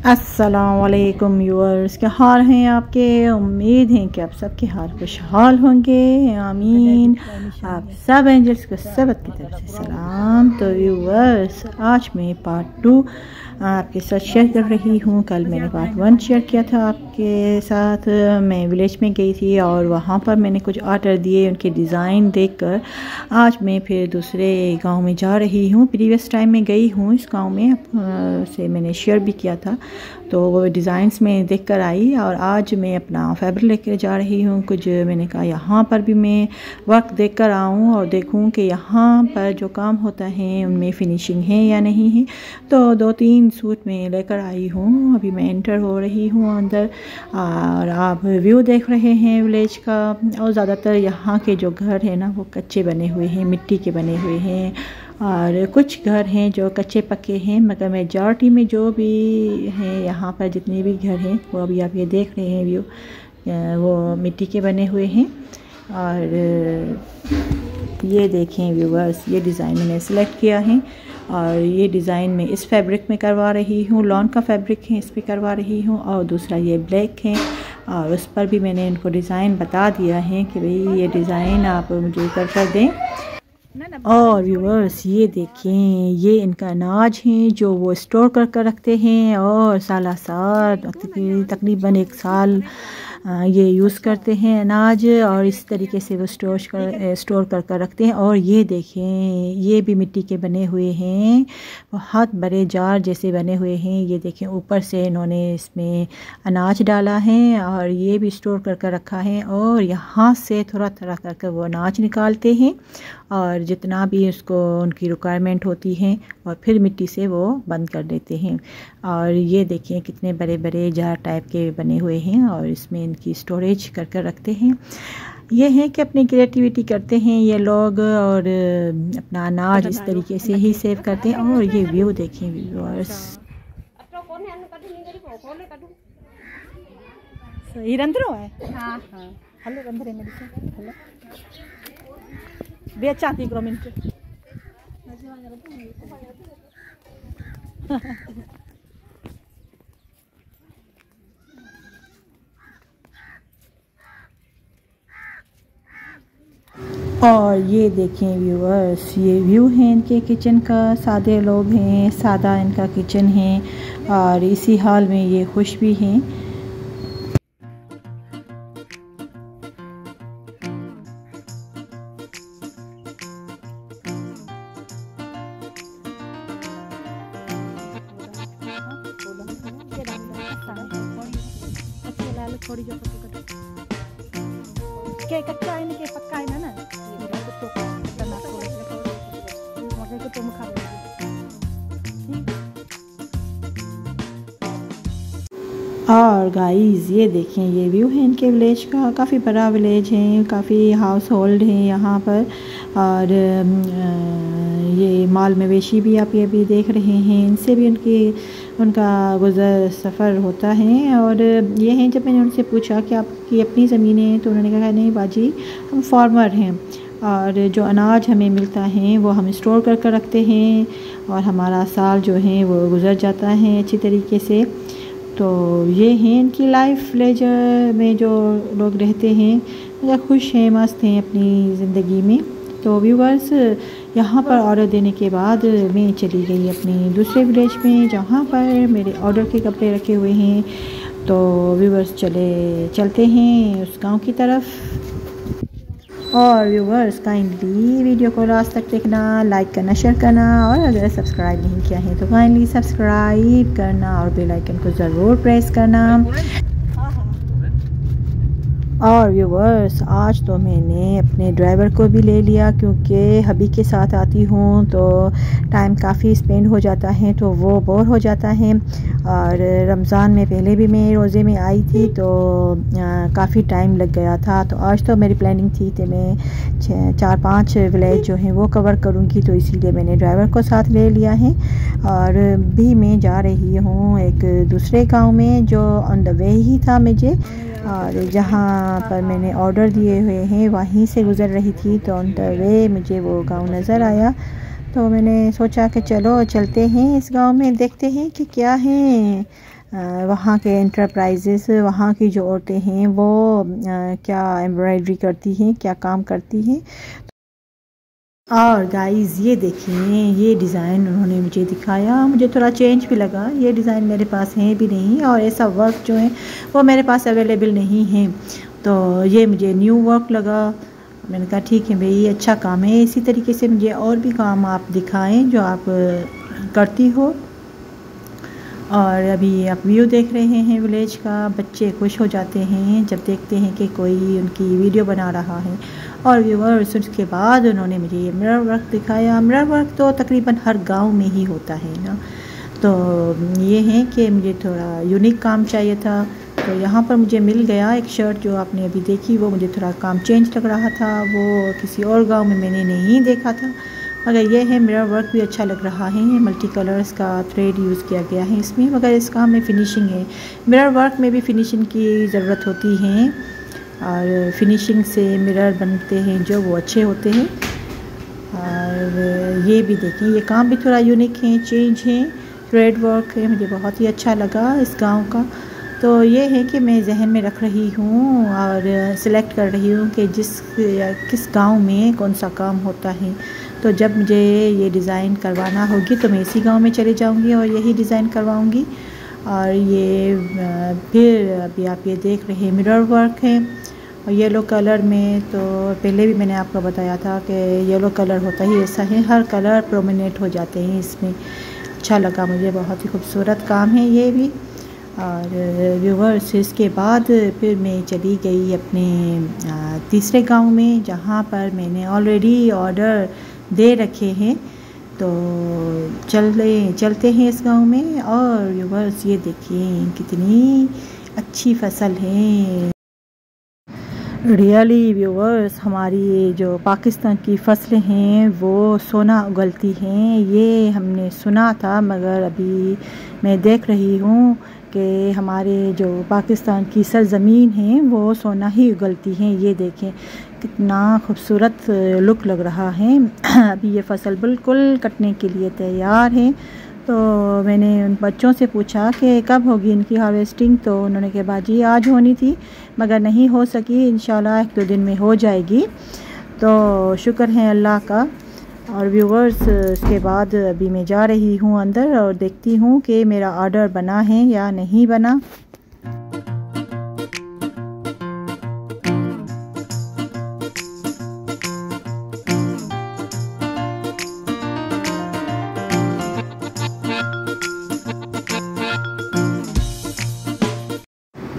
अस्सलाम वालेकुम व्यूअर्स, क्या हाल हैं आपके। उम्मीद है कि आप सबके हाल खुशहाल होंगे, आमीन। आप सब एंजल्स को सबक की तरफ से सलाम। तो व्यूअर्स, आज मैं पार्ट 2 आपके साथ शेयर कर रही हूँ। कल मैंने पार्ट 1 शेयर किया था आपके साथ। मैं विलेज में गई थी और वहाँ पर मैंने कुछ ऑर्डर दिए, उनके डिज़ाइन देखकर आज मैं फिर दूसरे गांव में जा रही हूँ। प्रीवियस टाइम में गई हूँ इस गांव में से मैंने शेयर भी किया था, तो वो डिज़ाइंस में देख कर आई और आज मैं अपना फैब्रिक लेकर जा रही हूँ। कुछ मैंने कहा यहाँ पर भी मैं वर्क देख कर आऊँ और देखूँ कि यहाँ पर जो काम होता है उनमें फिनिशिंग है या नहीं है। तो 2-3 सूट में लेकर आई हूँ। अभी मैं एंटर हो रही हूँ अंदर और आप व्यू देख रहे हैं विलेज का। और ज़्यादातर यहाँ के जो घर है ना वो कच्चे बने हुए हैं, मिट्टी के बने हुए हैं, और कुछ घर हैं जो कच्चे पक्के हैं, मगर मेजॉरिटी में जो भी हैं यहाँ पर जितने भी घर हैं वो अभी आप ये देख रहे हैं व्यू, वो मिट्टी के बने हुए हैं। और ये देखें व्यूअर्स, ये डिज़ाइन मैंने सेलेक्ट किया है और ये डिज़ाइन मैं इस फैब्रिक में करवा रही हूँ। लॉन का फैब्रिक है, इस पर करवा रही हूँ। और दूसरा ये ब्लैक है और उस पर भी मैंने इनको डिज़ाइन बता दिया है कि भाई ये डिज़ाइन आप मुझे कर दें। और व्यूअर्स, ये देखें, ये इनका अनाज है जो वो स्टोर कर रखते हैं और साल तकरीबन 1 साल ये यूज़ करते हैं अनाज, और इस तरीके से वो स्टोर कर रखते हैं। और ये देखें, ये भी मिट्टी के बने हुए हैं, बहुत बड़े जार जैसे बने हुए हैं। ये देखें, ऊपर से इन्होंने इसमें अनाज डाला है और ये भी स्टोर कर रखा है। और यहाँ से थोड़ा थोड़ा करके वो अनाज निकालते हैं और जितना भी उसको उनकी रिक्वायरमेंट होती है और फिर मिट्टी से वो बंद कर देते हैं। और ये देखिए कितने बड़े बड़े जार टाइप के बने हुए हैं और इसमें इनकी स्टोरेज कर रखते हैं। ये है कि अपनी क्रिएटिविटी करते हैं ये लोग और अपना अनाज इस तरीके से ही सेव करते हैं। और ये व्यू देखें व्यूअर्स, और ये देखें व्यूअर्स, ये व्यू है इनके किचन का। सादे लोग हैं, सादा इनका किचन है और इसी हाल में ये खुश भी हैं। थोड़ी जो के कच्चा है ना, के पक्का है ना, और गाइस ये देखें, ये व्यू है इनके विलेज का। काफ़ी बड़ा विलेज है, काफ़ी हाउस होल्ड है यहाँ पर। और ये माल मवेशी भी आप ये भी देख रहे हैं, इनसे भी उनका गुज़र सफ़र होता है। और ये हैं, जब मैंने उनसे पूछा कि आपकी अपनी ज़मीनें हैं तो उन्होंने कहा नहीं बाजी, हम फार्मर हैं और जो अनाज हमें मिलता है वो हम स्टोर कर रखते हैं और हमारा साल जो है वो गुज़र जाता है अच्छी तरीके से। तो ये हैं इनकी लाइफ विलेज में जो लोग रहते हैं, मतलब खुश हैं, मस्त हैं अपनी ज़िंदगी में। तो व्यूअर्स, यहाँ पर ऑर्डर देने के बाद मैं चली गई अपनी दूसरे विलेज में जहाँ पर मेरे ऑर्डर के कपड़े रखे हुए हैं। तो व्यूअर्स चलते हैं उस गांव की तरफ। और व्यूअर्स, काइंडली वीडियो को लास्ट तक देखना, लाइक करना, शेयर करना, और अगर सब्सक्राइब नहीं किया है तो काइंडली सब्सक्राइब करना और बेल आइकन को ज़रूर प्रेस करना। और व्यूअर्स, आज तो मैंने अपने ड्राइवर को भी ले लिया क्योंकि हबी के साथ आती हूँ तो टाइम काफ़ी स्पेंड हो जाता है, तो वो बोर हो जाता है। और रमज़ान में पहले भी मैं रोज़े में आई थी तो काफ़ी टाइम लग गया था। तो आज तो मेरी प्लानिंग थी कि मैं 4-5 विलेज जो हैं वो कवर करूँगी, तो इसीलिए मैंने ड्राइवर को साथ ले लिया है। और भी मैं जा रही हूँ एक दूसरे गाँव में जो ऑन द वे ही था मुझे, और जहाँ पर मैंने ऑर्डर दिए हुए हैं वहीं से गुज़र रही थी, तो ऑन द वे मुझे वो गांव नज़र आया। तो मैंने सोचा कि चलो चलते हैं इस गांव में, देखते हैं कि क्या है वहाँ के एंटरप्राइजेस, वहाँ की जो औरतें हैं वो क्या एम्ब्रॉयडरी करती हैं, क्या काम करती हैं। और गाइस ये देखिए, ये डिज़ाइन उन्होंने मुझे दिखाया, मुझे थोड़ा चेंज भी लगा। ये डिज़ाइन मेरे पास है भी नहीं और ऐसा वर्क जो है वो मेरे पास अवेलेबल नहीं है, तो ये मुझे न्यू वर्क लगा। मैंने कहा ठीक है भाई, अच्छा काम है। इसी तरीके से मुझे और भी काम आप दिखाएं जो आप करती हो। और अभी आप व्यू देख रहे हैं विलेज का। बच्चे खुश हो जाते हैं जब देखते हैं कि कोई उनकी वीडियो बना रहा है। और व्यूअर्स, उसके बाद उन्होंने मुझे ये मिरर वर्क दिखाया। मिरर वर्क तो तकरीबन हर गांव में ही होता है ना, तो ये है कि मुझे थोड़ा यूनिक काम चाहिए था, तो यहाँ पर मुझे मिल गया। एक शर्ट जो आपने अभी देखी वो मुझे थोड़ा काम चेंज लग रहा था, वो किसी और गांव में मैंने नहीं देखा था। मगर ये है, मिरर वर्क भी अच्छा लग रहा है। मल्टी कलर्स का थ्रेड यूज़ किया गया है इसमें, मगर इसका हमें फिनिशिंग है। मिरर वर्क में भी फिनिशिंग की ज़रूरत होती है और फिनिशिंग से मिरर बनते हैं जो वो अच्छे होते हैं। और ये भी देखें, ये काम भी थोड़ा यूनिक है, चेंज है, थ्रेड वर्क है, मुझे बहुत ही अच्छा लगा इस गांव का। तो ये है कि मैं जहन में रख रही हूँ और सिलेक्ट कर रही हूँ कि किस गांव में कौन सा काम होता है। तो जब मुझे ये डिज़ाइन करवाना होगी तो मैं इसी गांव में चले जाऊँगी और यही डिज़ाइन करवाऊँगी। और ये फिर अभी आप ये देख रहे हैं मिरर वर्क है और येलो कलर में। तो पहले भी मैंने आपको बताया था कि येलो कलर होता ही ऐसा है, हर कलर प्रोमिनेंट हो जाते हैं इसमें। अच्छा लगा मुझे, बहुत ही खूबसूरत काम है ये भी। और व्यूअर्स, इसके बाद फिर मैं चली गई अपने तीसरे गांव में, जहां पर मैंने ऑलरेडी ऑर्डर दे रखे हैं। तो चलते हैं इस गांव में। और व्यूअर्स ये देखिए कितनी अच्छी फसल है। रियली व्यूअर्स, हमारी जो पाकिस्तान की फसलें हैं वो सोना उगलती हैं, ये हमने सुना था, मगर अभी मैं देख रही हूँ कि हमारे जो पाकिस्तान की सरज़मीन है वो सोना ही उगलती हैं। ये देखें कितना खूबसूरत लुक लग रहा है। अभी ये फसल बिल्कुल कटने के लिए तैयार है। तो मैंने उन बच्चों से पूछा कि कब होगी इनकी हार्वेस्टिंग, तो उन्होंने कहा बाजी आज होनी थी मगर नहीं हो सकी, इंशाल्लाह 1-2 दिन में हो जाएगी। तो शुक्र है अल्लाह का। और व्यूअर्स, इसके बाद अभी मैं जा रही हूँ अंदर और देखती हूँ कि मेरा ऑर्डर बना है या नहीं बना।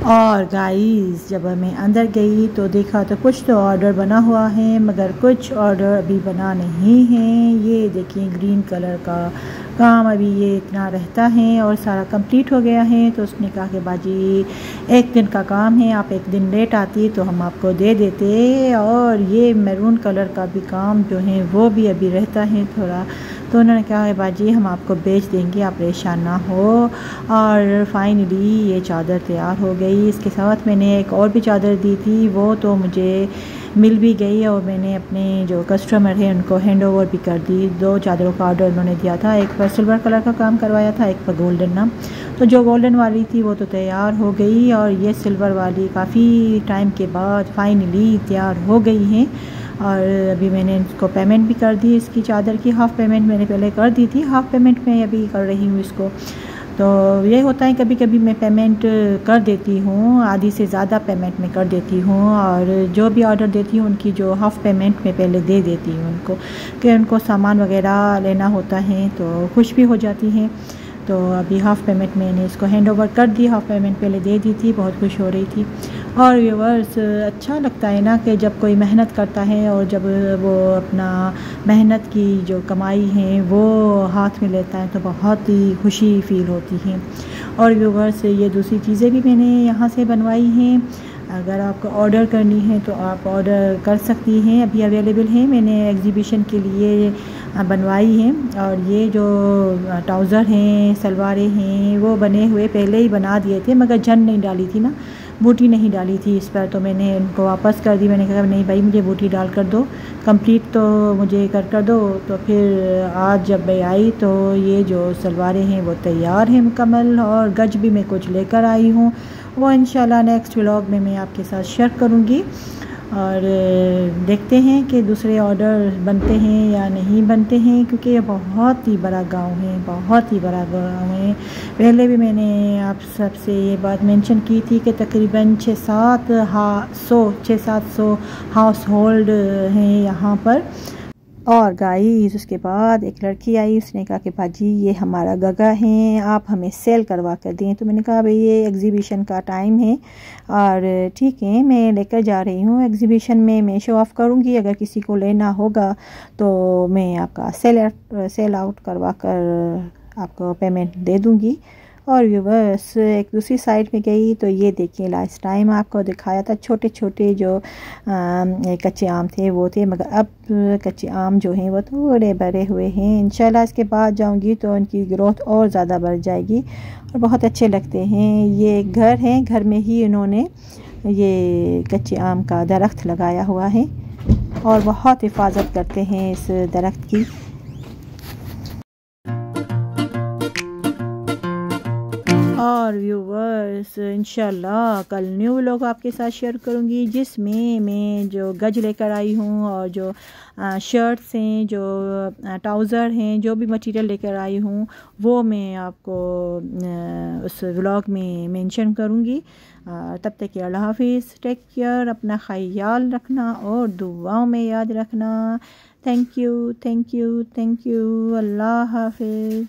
और गाइस, जब मैं अंदर गई तो देखा तो कुछ तो ऑर्डर बना हुआ है मगर कुछ ऑर्डर अभी बना नहीं है। ये देखिए ग्रीन कलर का काम अभी ये इतना रहता है और सारा कंप्लीट हो गया है। तो उसने कहा कि बाजी 1 दिन का काम है, आप 1 दिन लेट आती तो हम आपको दे देते। और ये मैरून कलर का भी काम जो है वो भी अभी रहता है थोड़ा। तो उन्होंने कहा है बाजी हम आपको बेच देंगे, आप परेशान ना हो। और फाइनली ये चादर तैयार हो गई। इसके साथ मैंने एक और भी चादर दी थी, वो तो मुझे मिल भी गई और मैंने अपने जो कस्टमर है उनको हैंड ओवर भी कर दी। 2 चादरों का ऑर्डर उन्होंने दिया था, एक पर सिल्वर कलर का काम करवाया था, एक पर गोल्डन ना। तो जो गोल्डन वाली थी वो तो तैयार हो गई और ये सिल्वर वाली काफ़ी टाइम के बाद फाइनली तैयार हो गई हैं। और अभी मैंने इसको पेमेंट भी कर दी, इसकी चादर की हाफ़ पेमेंट मैंने पहले कर दी थी, हाफ़ पेमेंट मैं अभी कर रही हूँ इसको। तो ये होता है कभी कभी मैं पेमेंट कर देती हूँ, आधी से ज़्यादा पेमेंट मैं कर देती हूँ। और जो भी ऑर्डर देती हूँ उनकी जो हाफ़ पेमेंट मैं पहले दे देती हूँ उनको, कि उनको सामान वगैरह लेना होता है तो खुश भी हो जाती हैं। तो अभी हाफ़ पेमेंट मैंने इसको हैंड ओवर कर दी, हाफ़ पेमेंट पहले दे दी थी, बहुत खुश हो रही थी। और व्यूअर्स, अच्छा लगता है ना कि जब कोई मेहनत करता है और जब वो अपना मेहनत की जो कमाई है वो हाथ में लेता है तो बहुत ही खुशी फ़ील होती है। और व्यूअर्स, ये दूसरी चीज़ें भी मैंने यहाँ से बनवाई हैं। अगर आपको ऑर्डर करनी है तो आप ऑर्डर कर सकती हैं, अभी अवेलेबल है, मैंने एग्जीबिशन के लिए बनवाई हैं। और ये जो ट्राउज़र हैं, सलवारें हैं, वो बने हुए पहले ही बना दिए थे मगर जन नहीं डाली थी ना, बूटी नहीं डाली थी इस पर, तो मैंने उनको वापस कर दी। मैंने कहा नहीं भाई मुझे बूटी डाल कर दो, कंप्लीट तो मुझे कर दो। तो फिर आज जब मैं आई तो ये जो सलवारें हैं वो तैयार हैं मुकम्मल, और गज भी मैं कुछ लेकर आई हूँ, वो इंशाल्लाह नेक्स्ट व्लॉग में मैं आपके साथ शेयर करूँगी। और देखते हैं कि दूसरे ऑर्डर बनते हैं या नहीं बनते हैं, क्योंकि ये बहुत ही बड़ा गांव है, बहुत ही बड़ा गांव है। पहले भी मैंने आप सबसे ये बात मेंशन की थी कि तकरीबन 600-700 हाउस होल्ड हैं यहाँ पर। और गाइस उसके बाद एक लड़की आई, उसने कहा कि भाजी ये हमारा गगा है, आप हमें सेल करवा कर दें। तो मैंने कहा भाई ये एग्ज़िबिशन का टाइम है और ठीक है मैं लेकर जा रही हूँ एग्ज़िबिशन में, मैं शो ऑफ़ करूँगी, अगर किसी को लेना होगा तो मैं आपका सेल आउट करवा कर आपको पेमेंट दे दूँगी। और व्यूवर्स एक दूसरी साइड में गई तो ये देखिए लास्ट टाइम आपको दिखाया था छोटे छोटे जो कच्चे आम थे वो थे, मगर अब कच्चे आम जो हैं वो थोड़े बड़े हुए हैं। इंशाल्लाह इसके बाद जाऊंगी तो उनकी ग्रोथ और ज़्यादा बढ़ जाएगी और बहुत अच्छे लगते हैं। ये घर है, घर में ही इन्होंने ये कच्चे आम का दरख्त लगाया हुआ है और बहुत हिफाजत करते हैं इस दरख्त की। और व्यूवर्स इंशाल्लाह कल न्यू व्लॉग आपके साथ शेयर करूंगी, जिसमें मैं जो गज लेकर आई हूँ और जो शर्ट्स हैं, जो ट्राउज़र हैं, जो भी मटेरियल लेकर आई हूँ वो मैं आपको उस व्लॉग में मेंशन करूंगी। तब तक के अल्लाह हाफिज़, टेक केयर, अपना ख्याल रखना और दुआओं में याद रखना। Thank you, thank you, thank you. Allah हाफिज़।